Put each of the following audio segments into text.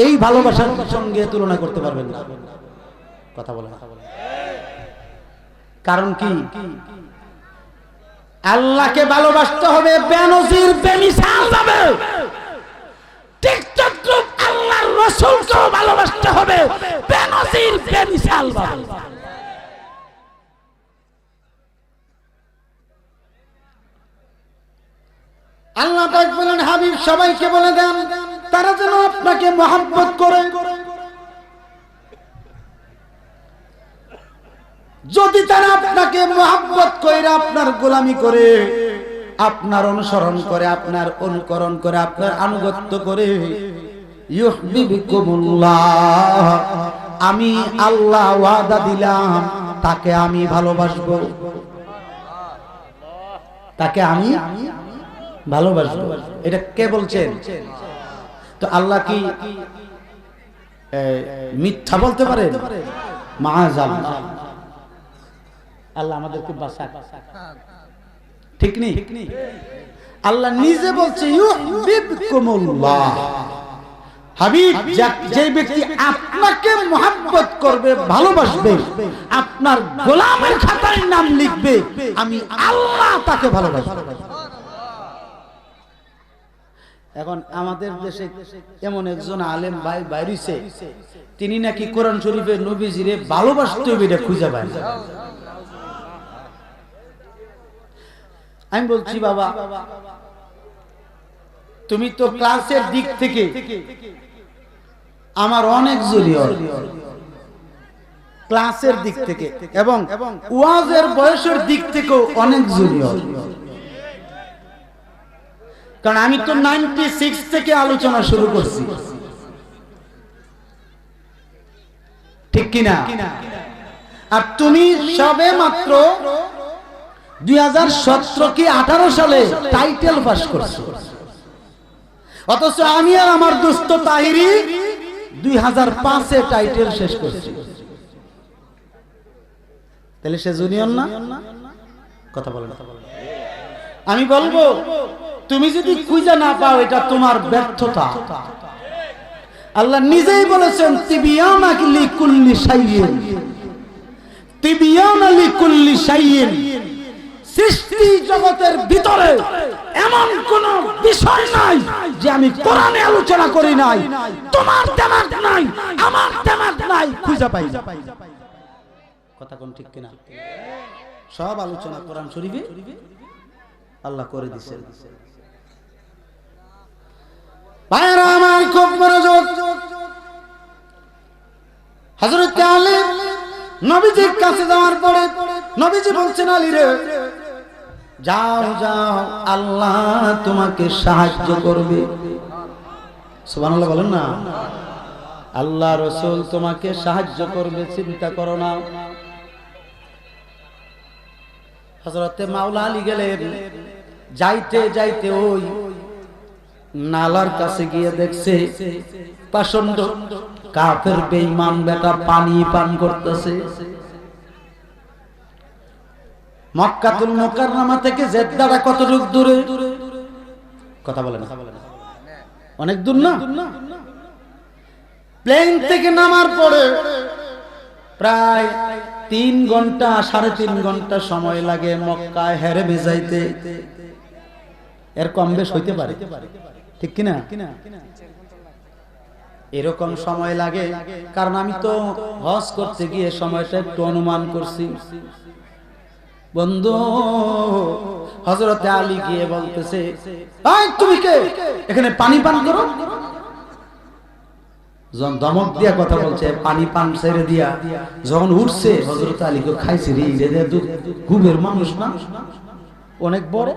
এই ভালোবাসার সঙ্গে তুলনা করতে পারবেন না। কথা বলে কারণ কি? আল্লাহকে ভালোবাসতে হবে বেনজির বেমিসাল ভাবে, ঠিক তদ্রুপ আল্লাহর রাসূলকেও ভালোবাসতে হবে বেনজির বেমিসাল ভাবে। আল্লাহ পাক বলেন, হাবিব সবাইকে বলে দেন তারা যেন আপনাকে মহব্বত করে। যদি তারা আপনাকে মহব্বত করে, আপনার গোলামি করে, আপনার অনুসরণ করে, আপনার অনুকরণ করে, আপনার আনুগত্য করে, ইউহিব্বুকুমুল্লাহ, আমি আল্লাহ ওয়াদা দিলাম তাকে আমি ভালোবাসবো, তাকে আমি ভালোবাসবো। এটা কে বলছেন? তো আল্লাহ কি মিথ্যা বলতে পারেন? মাআযাল্লাহ, আল্লাহ আমাদেরকে বাঁচাক। ঠিক নেই? আল্লাহ নিজে বলছে ইউহিব্বুকুমুল্লাহ। হাবিব, যে ব্যক্তি আপনাকে মহব্বত করবে, ভালোবাসবে, আপনার গোলামের খাতায় নাম লিখবে, আমি আল্লাহ তাকে ভালোবাসবো। এখন আমাদের দেশে এমন একজন আলেম ভাই বাইরিছে, তিনি নাকি কোরআন শরীফের নবীজিরে ভালোবাসতে হবে এটা খুঁজে পায় না। আমি বলছি, বাবা তুমি তো ক্লাসের দিক থেকে আমার অনেক জুনিয়র, ক্লাসের দিক থেকে এবং ওয়াজের বয়সের দিক থেকেও অনেক জুনিয়র। কারণ আমি তো 96 থেকে আলোচনা শুরু করছি, ঠিক কিনা? আর তুমি সবে মাত্র 2017 কি 18 সালে টাইটেল পাস করছো, অথচ আমি আর আমার দোস্ত তাহিরি 2005 টাইটেল শেষ করছি। তাহলে সে জুনিয়র না? কথা বলেন। আমি বলবো, তুমি যদি খুঁজে না পাও এটা তোমার ব্যর্থতা। আল্লাহ নিজেই বলেছেন তিবিয়ানা লিকুল্লি শাইইন, তিবিয়ানা লিকুল্লি শাইইন। সৃষ্টি জগতের ভিতরে এমন কোন বিষয় নাই যে আমি কোরআনে আলোচনা করি নাই, তোমার দেমাগ নাই, আমার দেমাগ নাই, খুঁজে পাই না। কথা কোন ঠিক কিনা? সব আলোচনা কোরআন শরীফে আল্লাহ করে দিয়েছেন। ভাইরা আমার, খুব মনোযোগ। হযরত আলী নবীজির কাছে যাওয়ার পরে নবীজি বলছেন, আলী রে যাও যাও, আল্লাহ তোমাকে সাহায্য করবে। সুবহানাল্লাহ বলেন না। আল্লাহ রাসূল তোমাকে সাহায্য করবে, চিন্তা করো না। হযরতে মাওলা আলী গেলেন, যাইতে যাইতে ওই নালার কাছে গিয়ে দেখছে পাষণ্ড কাফের বেঈমান বেটা পানি পান করতেছে। মক্কাতুল মুকাররমা থেকে জেদ্দাটা কতটুক দূরে? কথা বলেন। অনেক দূর না? প্লেন থেকে নামার পরে প্রায় 3 ঘন্টা 3.5 ঘন্টা সময় লাগে মক্কায় হেরে ভেজাইতে। এর কম বেশ হইতে পারে, ঠিক কিনা? এরকম সময় লাগে, কারণ আমি তো হজ করতে গিয়ে সময়টা একটু অনুমান করছি। বন্ধু, হযরতে আলী গিয়ে বলতেছে, এই তুমি কে, এখানে পানি পান করো। যখন ধমক দিয়া কথা বলছে, পানি পান ছেড়ে দিয়া যখন উঠছে, হযরত আলীকে খাইছে রে, ঘুমের মানুষ না, অনেক বড়।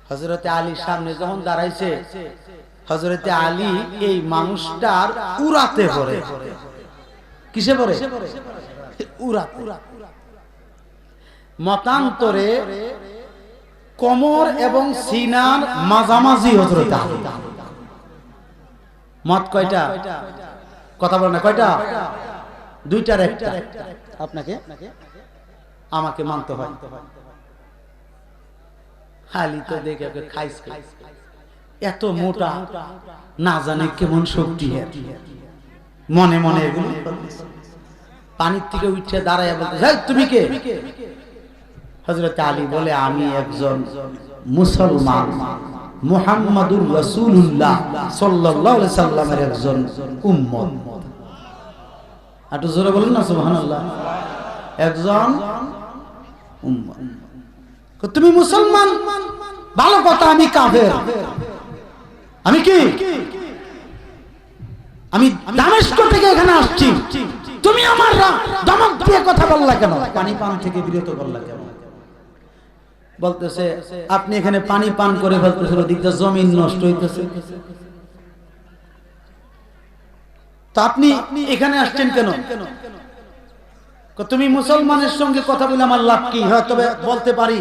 হযরতে আলীর সামনে যখন দাঁড়াইছে, হযরতে আলী এই মানুষটার উড়াতে পড়ে। কিসে পড়ে? উড়াতে। মতান্তরে কোমর এবং সিনার মাঝামাঝি হযরতে আলী। মত কয়টা? কথা বলেন না, কয়টা? দুইটার একটা। আপনাকে আমাকে মানতে হয়। আলী তো দেখে খাইছে, এত মোটা, না জানে কেমন শক্তি। মনে মনে এগুলো পানির থেকে উঠে দাঁড়ায় বলতে, তুমি কে? হযরত আলী বলে, আমি একজন মুসলমান, মুহাম্মাদুর রাসূলুল্লাহ সাল্লাল্লাহু আলাইহি সাল্লামের একজন উম্মত। একটু জোরে বলুন না সুবহানাল্লাহ। একজন উম্মত। তুমি মুসলমান, ভালো কথা, আমি কাফের। আমি কি? আমি দামেস্ক থেকে এখানে আসছি, তুমি আমার ধমক দিয়ে কথা বললা কেন? পানি পান থেকে বিরত করলা কেন? বলতেছে, আপনি এখানে পানি পান করে ফেলতেছেন, ওদিকটা জমিন নষ্ট হইতেছে, তো আপনি এখানে আসছেন কেন? তুমি মুসলমানের সঙ্গে কথা বলে আমার লাভ কি? হ্যাঁ, তবে বলতে পারি।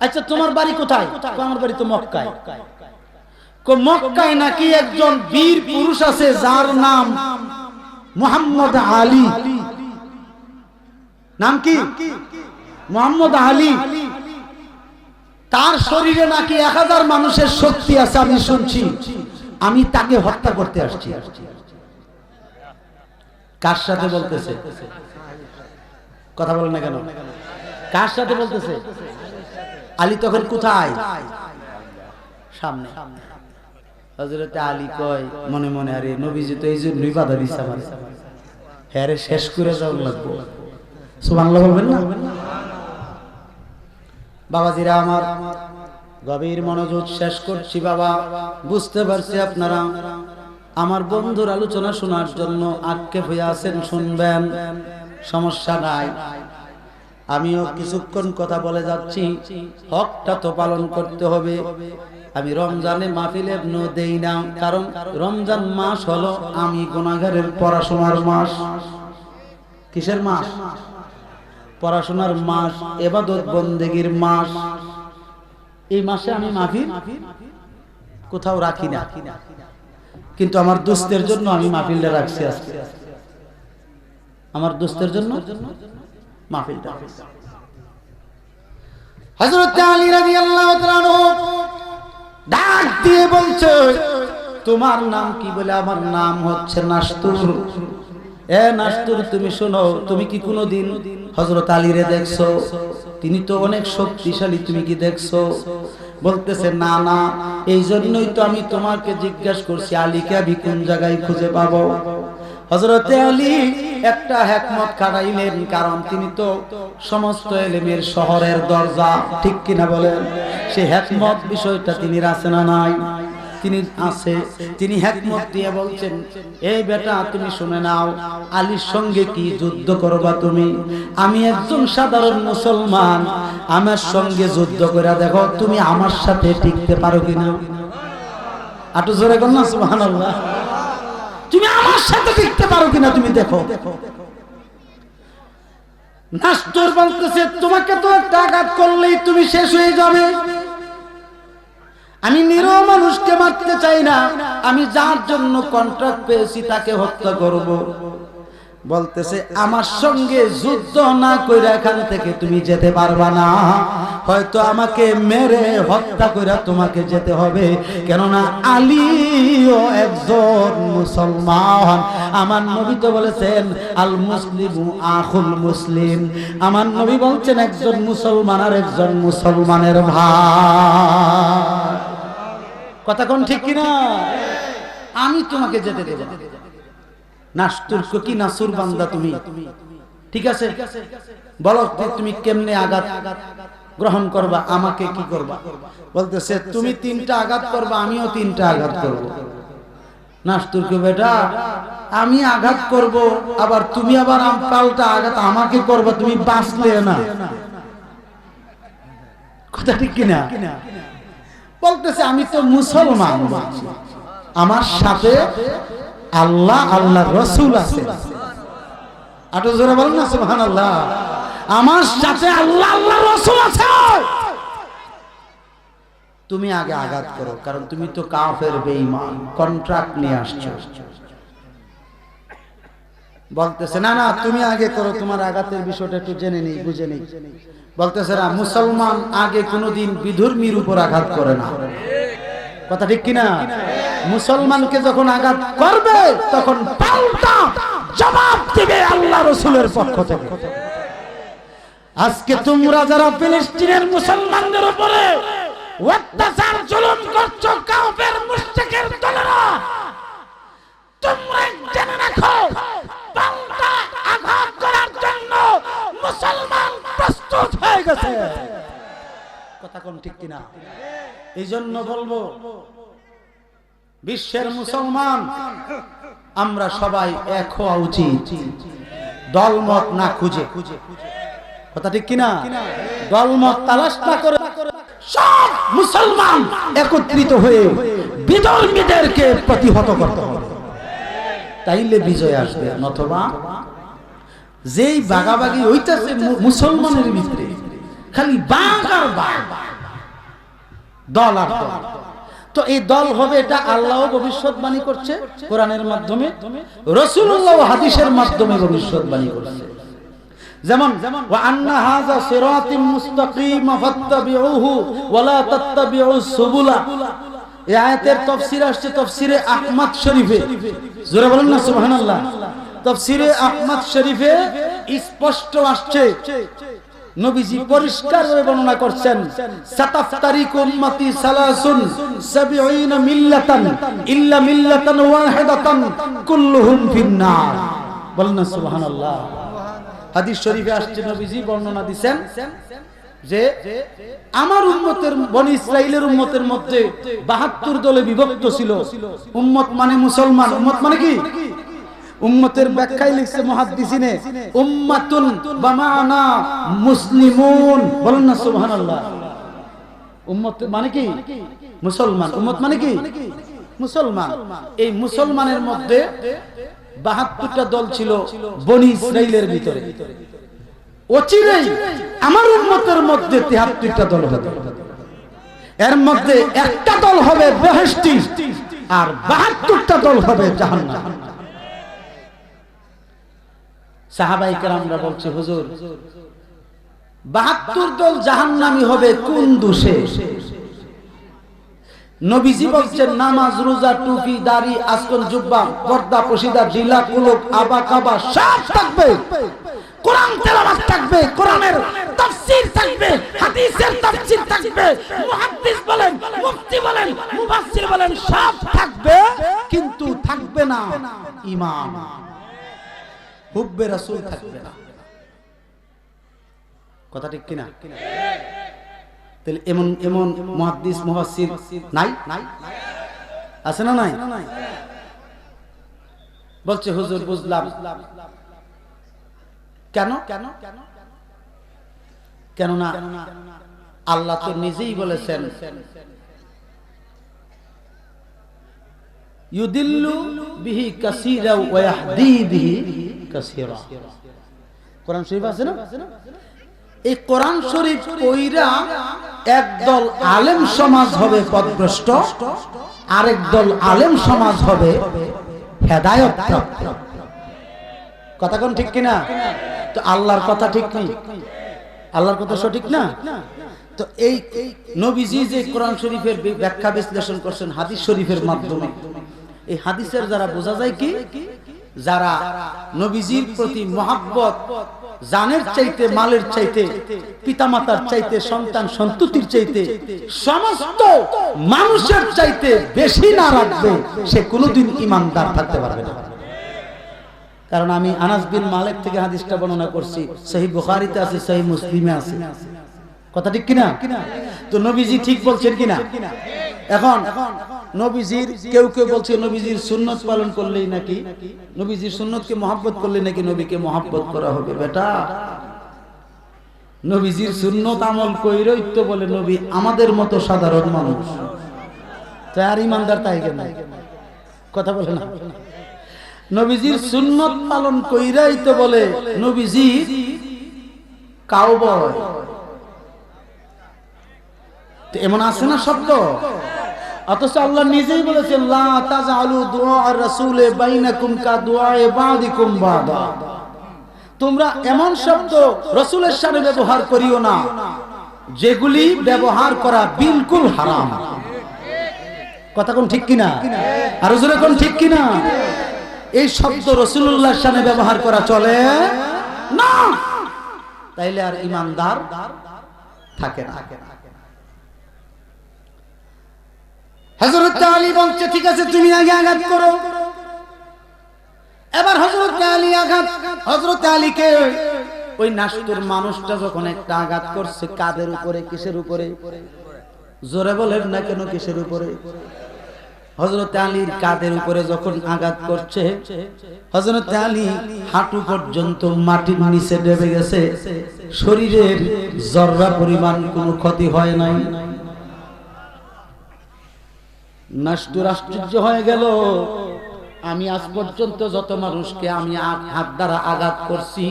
আচ্ছা, তোমার বাড়ি কোথায়? আমার বাড়ি তো মক্কায়। মক্কায় নাকি একজন বীর পুরুষ আছে যার নাম মুহাম্মদ আলী। নাম কি? মুহাম্মদ আলী। তার শরীরে নাকি 1000 মানুষের শক্তি আছে, আমি শুনছি। আমি তাকে হত্যা করতে আসছি। কার সাথে বলতেছে? কথা বলেন না কেন? কার সাথে বলতেছে? আলী তখন কোথায়? সামনে। হযরত আলী কয় মনে মনে, আরে নবীজি তো এই জন্যই বাধা দিছে আমার, হ্যাঁ রে, শেষ করে যাওয়া লাগবে। সুবহানাল্লাহ বলবেন না? বাবাজিরা আমার, গভীর মনোযোগ শেষ করছি বাবা। বুঝতে পারছি আপনারা আমার বন্ধুর আলোচনা শোনার জন্য আক্ষেপ হয়ে আছেন, শুনবেন, সমস্যা নাই। আমিও কিছুক্ষণ কথা বলে যাচ্ছি, হকটা তো পালন করতে হবে। আমি রমজানে মাহফিলে দেই না, কারণ রমজান মাস হলো আমি গুনাহগারের পড়াশোনার মাস। কিসের মাস? পড়াশোনার মাস, ইবাদত বন্দেগীর মাস। এই মাসে আমি মাহফিল কোথাও রাখি না, কিন্তু আমার দোস্তের জন্য আমি মাহফিলটা রাখছি। আজকে আমার দোস্তের জন্য মাহফিলটা। হযরত আলী রাদিয়াল্লাহু তাআলা আনহু ডাক দিয়ে বলছে, তোমার নাম কি? বলে, আমার নাম হচ্ছে নাসতুর। এ নাসতুর, তুমি শোনো, তুমি কি কোনোদিন হযরত আলীরে দেখছো? তিনি তো অনেক শক্তিশালী, তুমি কি দেখছো? বলতেছে, না না, এই জন্যই তো আমি তোমাকে জিজ্ঞাসা করছি, আলীকে আমি কোন জায়গায় খুঁজে পাবো? হযরত আলী একটা হিকমত খাটাইলেন, কারণ তিনি তো সমস্ত ইলমের শহরের দরজা, ঠিক কিনা বলেন? সেই হিকমত বিষয়টা তিনি রাখেন না নাই? তিনি আছে। তিনি হিকমত দিয়ে বলছেন, এই বেটা তুমি শুনে নাও, আলীর সঙ্গে কি যুদ্ধ করবা তুমি? আমি একজন সাধারণ মুসলমান, আমার সঙ্গে যুদ্ধ করে দেখো, তুমি আমার সাথে টিকতে পারো কিনা? আটু জোরে কর না সুবহানাল্লাহ। তুমি আমার সাথে টিকতে পারো কিনা তুমি দেখো। নাসতুর বলতেছে, তোমাকে তো একটা আঘাত করলেই তুমি শেষ হয়ে যাবে। আমি নিরীহ মানুষকে মারতে চাই না, আমি যার জন্য কন্ট্রাক্ট পেয়েছি তাকে হত্যা করব। বলতেছে, আমার সঙ্গে যুদ্ধ না কইরা এখান থেকে তুমি যেতে পারবা না, হয়তো আমাকে মেরে হত্যা কইরা তোমাকে যেতে হবে, কেননা আলীও একজন মুসলমান। আমার নবী তো বলেছেন, আল মুসলিমু আখুল মুসলিম। আমার নবী বলছেন, একজন মুসলমান আর একজন মুসলমানের ভাই। কথা কোন ঠিক কিনা? আমি তোমাকে যেতে দেব না। নাসতুর কি নাসুর বান্দা তুমি? ঠিক আছে, বলো তুমি কেমনে আঘাত গ্রহণ করবা, আমাকে কি করবা? বলতেছে, তুমি 3টা আঘাত করবা, আমিও 3টা আঘাত করব। নাসতুরকে, বেটা আমি আঘাত করব, আবার তুমি আবার পাল্টা আঘাত আমাকে করবা, তুমি বাঁচলে না। কথা ঠিক কিনা? বলতেছে, আমি তো মুসলমান, আমার সাথে আল্লাহ আল্লাহর রাসূল আছে। আটো জোরে বলেন না সুবহানাল্লাহ। আমার সাথে আল্লাহ আল্লাহর রাসূল আছে। তুমি আগে আঘাত করো, কারণ তুমি তো কাফের, বেঈমান, কন্ট্রাক্ট নিয়ে আসছো। বলতেছে, না না, তুমি আগে করো, তোমার আঘাতের বিষয়টা একটু জেনে নেই, বুঝে নেই। বলতেছে, না, মুসলমান আগে কোনোদিন বিধর্মীর উপর আঘাত করে না। কথা ঠিক কিনা? মুসলমানকে যখন আঘাত করবে তখন পাল্টা জবাব দিবে আল্লাহ রাসূলের পক্ষ থেকে। আজকে তোমরা যারা ফিলিস্তিনের মুসলমানদের উপরে অত্যাচার জুলুম করছো, কাফের মুশরিকের দলেরা, তোমরা জেনে রাখো পাল্টা আঘাত করার জন্য মুসলমান প্রস্তুত হয়ে গেছে। কথা কোন ঠিক কিনা? এই জন্য বলবো বিশ্বের মুসলমান আমরা সবাই এক হওয়া উচিত, দলমত না খুঁজে। কথা ঠিক কিনা? দলমত তালাশ না করে সব মুসলমান একত্রিত হয়ে বিধর্মীদেরকে প্রতিহত করতে হবে, তাইলে বিজয় আসবে। নতুবা যেই বাগাবাগি হইতাছে মুসলমানের ভিতরে, খালি বাঘ আর বাঘ, দল আর দল। তো এই দল হবে, এটা আল্লাহ ভবিষ্যৎবাণী করছে কোরআনের মাধ্যমে, রাসূলুল্লাহ হাদিসের মাধ্যমে ভবিষ্যৎবাণী করছে। যেমন ওয়া আন্না হাযা সিরাতুম মুস্তাকিম ফাত্তাবিউহু ওয়া লা তাত্তাবিউস সুবুলা। এই আয়াতের তাফসীর আসছে তাফসীরে আহমদ শরীফে। জোরে বলেন না সুবহানাল্লাহ। তাফসীরে আহমদ শরীফে স্পষ্ট আসছে, নবীজি পরিষ্কারভাবে বর্ণনা করছেন, সাতাফতারিকু উম্মতি সালাসুন সাবঈনা মিল্লাতান ইল্লা মিল্লাতান ওয়াহিদাতান কুল্লুহুম ফিন্নার। বলেন না সুবহানাল্লাহ। হাদিস শরীফে আসছে, নবীজি বর্ণনা দিবেন যে আমার উম্মতের, বনি ইসরাইলের উম্মতের মধ্যে 72 দলে বিভক্ত ছিল। উম্মত মানে মুসলমান। উম্মত মানে কি? উম্মতের ব্যাখ্যায় লিখছে মুহাদ্দিসিনে, উম্মাতুন বামানা মুসলিমুন। বলেন না সুবহানাল্লাহ। উম্মত মানে কি? মুসলমান। উম্মত মানে কি? মুসলমান। এই মুসলমানের মধ্যে 72টা দল ছিল বনি ইসরাইলের ভিতরে। অচিরেই আমার উম্মতের মধ্যে 73টা দল হবে। এর মধ্যে একটা দল হবে বেহেশতি আর 72টা দল হবে জাহান্নাম। সাহাবায়ে কেরামরা বলছে, হুজুর 72 দল জাহান্নামী হবে কোন দোষে? নবীজি বলছেন, নামাজ, রোজা, টুপি, দাড়ি, আসকন, জুব্বা, পর্দা, পশিদা, ঢিলা, কুলুক, আবা কাবা সব থাকবে। কোরআন তেলাওয়াত থাকবে, কোরআনের তাফসীর থাকবে, হাদিসের তাফসীর থাকবে, মুহাদ্দিস বলেন, মুফতি বলেন, মুফাসসির বলেন, সব থাকবে, কিন্তু থাকবে না ঈমান, হুব্বে রাসূল থাকবে না। কথা ঠিক কিনা? তাহলে এমন এমন মুহাদ্দিস মুফাসসির নাই? আছে না নাই? বলছে, হুজুর বুঝলাম। কেন? কেননা আল্লাহ তো নিজেই বলেছেন, ইউদিল্লু বিহি কাসীরা ওয়া ইয়াহদি বিহি কাসীরা। কোরআন শরীফ আছে না? এই কোরআন শরীফ পড়া একদল আলেম সমাজ হবে পথভ্রষ্ট, আরেক দল আলেম সমাজ হবে হেদায়েত প্রাপ্ত। কথা কোন ঠিক কিনা? তো আল্লাহর কথা ঠিক নেই, আল্লাহর কথা সঠিক না। তো এই নবীজি যে কোরআন শরীফের ব্যাখ্যা বিশ্লেষণ করছেন হাদিস শরীফের মাধ্যমে, এই হাদিসের দ্বারা বোঝা যায় কি, যারা নবীজির প্রতি মহব্বত, জানের চাইতে, মালের চাইতে, পিতামাতার চাইতে, সন্তান সন্ততির চাইতে, সমস্ত মানুষের চাইতে বেশি না রাখবে, সে কোনোদিন ঈমানদার থাকতে পারবে না। কারণ আমি আনাস বিন মালিক থেকে হাদিসটা বর্ণনা করছি, সহিহ বুখারীতে আছে, সহিহ মুসলিমে আছে। কথা ঠিক কিনা? তো নবীজি ঠিক বলছেন কিনা? এখন নবীজির কেউ কেউ বলছে নবীজির সুন্নত পালন করলেই নাকি, নবীজির সুন্নতকে মহব্বত করলে নাকি নবীকে মহব্বত করা হবে। বেটা, নবীজির সুন্নত আমল কইরই তো বলে নবী আমাদের মতো সাধারণ মানুষ, তার ঈমানদার তাই কেন? কথা বলে না। নবীজির সুন্নত পালন কইরাই তো বলে নবীজি কাউবয়। এমন আছে না শব্দ? অথচ আল্লাহ নিজেই বলেছেন, লা তাজআলু দুআ রাসূলে বাইনাকুম কা দুআয়ে বাদিকুম বাদা। তোমরা এমন শব্দ রাসূলের সামনে ব্যবহার করিও না যেগুলি ব্যবহার করা বিলকুল হারাম। কথা কোন ঠিক কিনা? আর জোরে কোন ঠিক কিনা? এই শব্দ রাসূলুল্লাহর শানে ব্যবহার করা চলে না, তাইলে আর ইমানদার থাকে না। হযরত আলী বলছে ঠিক আছে তুমি আগে আঘাত করো। এবার হযরত আলী আঘাত, হযরত আলীকে ওই নাস্তুর মানুষটা যখন একটা আঘাত করছে, কাদের উপরে, কিসের উপরে? জোরে বলেন না কেন কিসের উপরে? হযরত আলীর কাদের উপরে যখন আঘাত করছে, হযরত আলী হাঁটু পর্যন্ত মাটির নিচে ডেবে গেছে, শরীরের জররা পরিমাণ কোনো ক্ষতি হয় নাই। নাস্তুর আশ্চর্য হয়ে গেল, আমি আজ পর্যন্ত যত মানুষকে আমি হাত দ্বারা আঘাত করছি,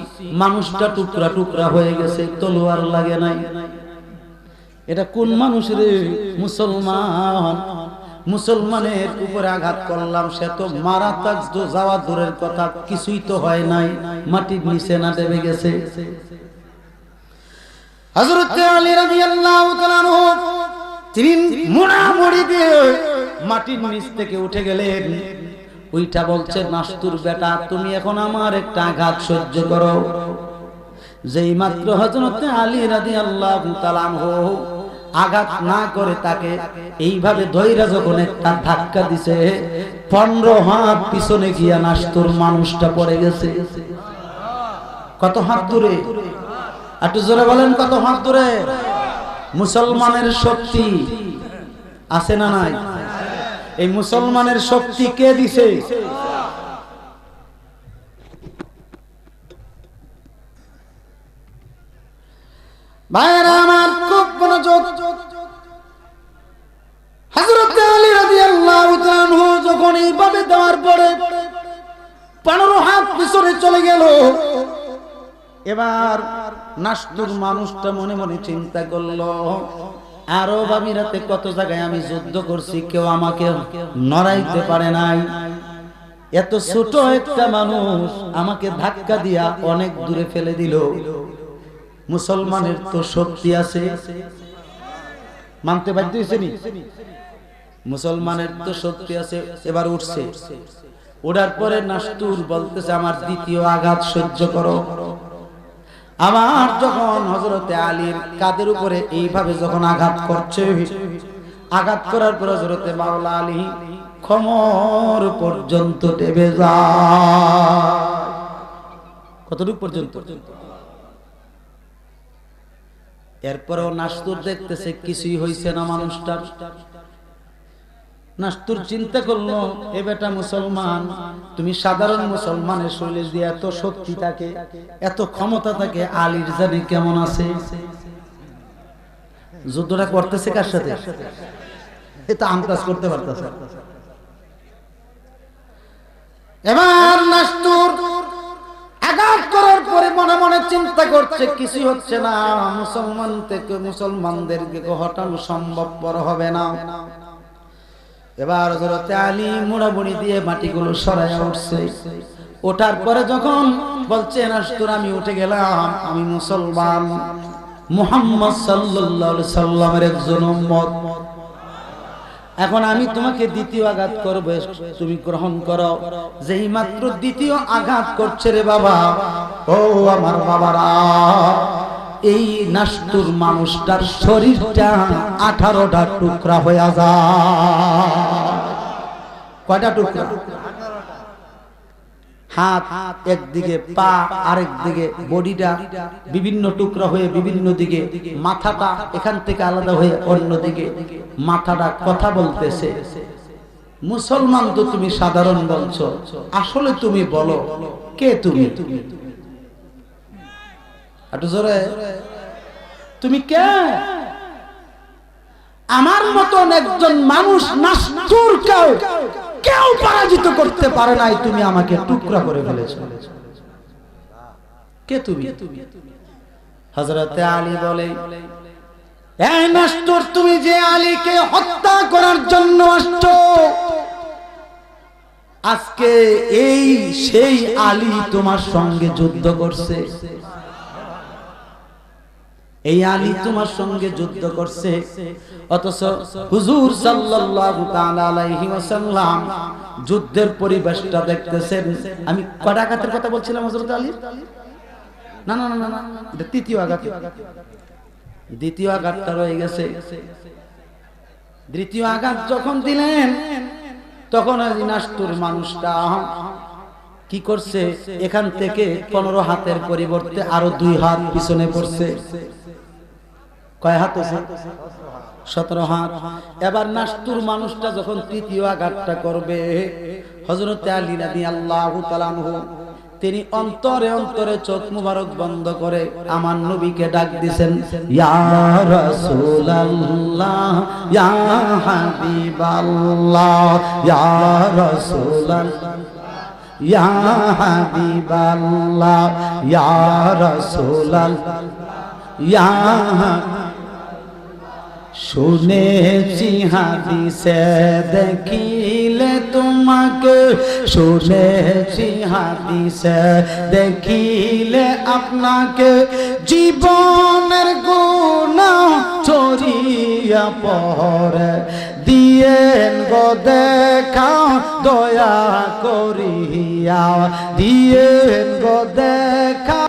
মানুষটা টুকরা টুকরা হয়ে গেছে, তলোয়ার লাগে নাই। এটা কোন মানুষ রে? মুসলমান। মুসলমানের উপরে আঘাত করলাম, সে তো মারা তাক যাওয়া দূরের কথা, কিছুই তো হয় নাই, মাটির নিচে না ডেবে গেছে। হযরত আলী রাদিয়াল্লাহু তাআলা আনহু তিনি মুড়ামুড়ি দিয়ে মাটির নিচ থেকে উঠে গেলেন। ওইটা বলছে, নাস্তুর বেটা তুমি এখন আমার একটা আঘাত সহ্য করো। যেই মাত্র হযরত আলী রাদিয়াল্লাহু তাআলা আনহু আঘাত না করে তাকে এইভাবে ধইরা যখন একটা ধাক্কা দিছে, 15 হাত পিছনে গিয়া নাস্তুর মানুষটা পড়ে গেছে। কত হাত দূরে? একটু জোরে বলেন, কত হাত দূরে? মুসলমানের শক্তি আছে না নাই? এই মুসলমানের শক্তি কে দিছে? ভাইরা আমার, খুব মনোযোগ। হযরত আলী রাদিয়াল্লাহু তাআলা আনহু যখন এইভাবে দেওয়ার পরে 15 হাত পিছনে চলে গেল, এবার নাস্তুর মানুষটা মনে মনে চিন্তা করলো, আরব আমিরাতে কত জায়গায় আমি যুদ্ধ করছি, কেউ আমাকে নড়াইতে পারে নাই। এত ছোট একটা মানুষ আমাকে ধাক্কা দিয়া অনেক দূরে ফেলে দিল। মুসলমানের তো শক্তি আছে, মানতে বাধ্য হয়েছে নি? মুসলমানের তো শক্তি আছে। এবার উঠছে, ওঠার পরে নাস্তুর বলতেছে আমার দ্বিতীয় আঘাত সহ্য করো। আমার যখন হযরতে আলীর কাদের উপরে এইভাবে যখন আঘাত করছে, আঘাত করার পর হযরতে মাওলা আলী কোমর পর্যন্ত ডেবে যায়। কতটুকু পর্যন্ত? এরপরেও নাস্তুর দেখতেছে কিছুই হইছে না মানুষটার। নাস্তুর চিন্তা করলো, এ বেটা মুসলমান, তুমি সাধারণ মুসলমানের শরীরে দিয়ে এত শক্তি থাকে, এত ক্ষমতা থাকে, আলীর জানি কেমন আছে? যুদ্ধটা করতেছে কার সাথে? এটা আন্দাজ করতে পারতেছে। এবার নাস্তুর আঘাত করার পরে মনে মনে চিন্তা করছে কিছু হচ্ছে না, মুসলমান থেকে মুসলমানদেরকে হটানো সম্ভবপর হবে না। এবার হযরত আলী মুড়ামুড়ি দিয়ে মাটিগুলো সরাইয়া উঠছে। ওঠার পরে যখন বলছে, নাস্তুর আমি উঠে গেলাম, আমি মুসলমান, মুহাম্মদ সাল্লাল্লাহু আলাইহি সাল্লামের একজন উম্মত। এখন আমি তোমাকে দ্বিতীয় আঘাত করব, তুমি গ্রহণ করো। যেই মাত্র দ্বিতীয় আঘাত করছে রে বাবা, ও আমার বাবারা, এই নাস্তুর মানুষটার শরীরটা 18টা টুকরা হয়ে যায়। কয়টা টুকরা? হাত একদিকে, পা আরেক দিকে, বডিটা বিভিন্ন টুকরা হয়ে বিভিন্ন দিকে, মাথাটা এখান থেকে আলাদা হয়ে অন্য দিকে, মাথাটা কথা বলতেছে। মুসলমান তো তুমি সাধারণ বলছো, আসলে তুমি বলো কে তুমি? একটু জোরে, তুমি কে? আমার মতন একজন মানুষ নাস্তুর কেউ পরাজিত করতে পারে নাই, তুমি আমাকে টুকরা করে ফেলেছো, কে তুমি? হযরতে আলী বলে, এই নাস্তুর, তুমি যে আলীকে হত্যা করার জন্য আসছো, আজকে এই সেই আলী তোমার সঙ্গে যুদ্ধ করছে। এই আলী তোমার সঙ্গে যুদ্ধ করছে, অথচ হুজুর সাল্লাল্লাহু তাআলা আলাইহি ওয়াসাল্লাম যুদ্ধের পরিবেশটা দেখতেছেন। আমি কটা আঘাতের কথা বলছিলাম হযরত আলী? না না না না, এটা তৃতীয় আঘাত। দ্বিতীয় আঘাতটা রয়ে গেছে। দ্বিতীয় আঘাত যখন দিলেন তখন ওই নাস্তুর মানুষটা কি করছে, এখান থেকে 15 হাতের পরিবর্তে আরো 2 হাত পিছনে পড়ছে। কয় হাত আছে? 17 হাত। এবার নাস্তুর মানুষটা যখন তৃতীয় আঘাতটা করবে, হযরত আলী রাদিয়াল্লাহু তাআলা আনহু তিনি অন্তরে অন্তরে চোখ মুবারক বন্ধ করে আমার নবীকে ডাক দিবেন, ইয়া রাসূলুল্লাহ, ইয়া হাবিবাল্লাহ, ইয়া রাসূলুল্লাহ, ইয়া হাবিবাল্লাহ, ইয়া রাসূলুল্লাহ, ইয়া। শুনেছি হাদিসে দেখিলে তোমাকে, শুনেছি হাদিসে দেখিলে আপনাকে, জীবনের গুনাহ চরিয়া পড়ে দিয়েন গো দেখা দয়া করিয়া, দিয়েন গো দেখা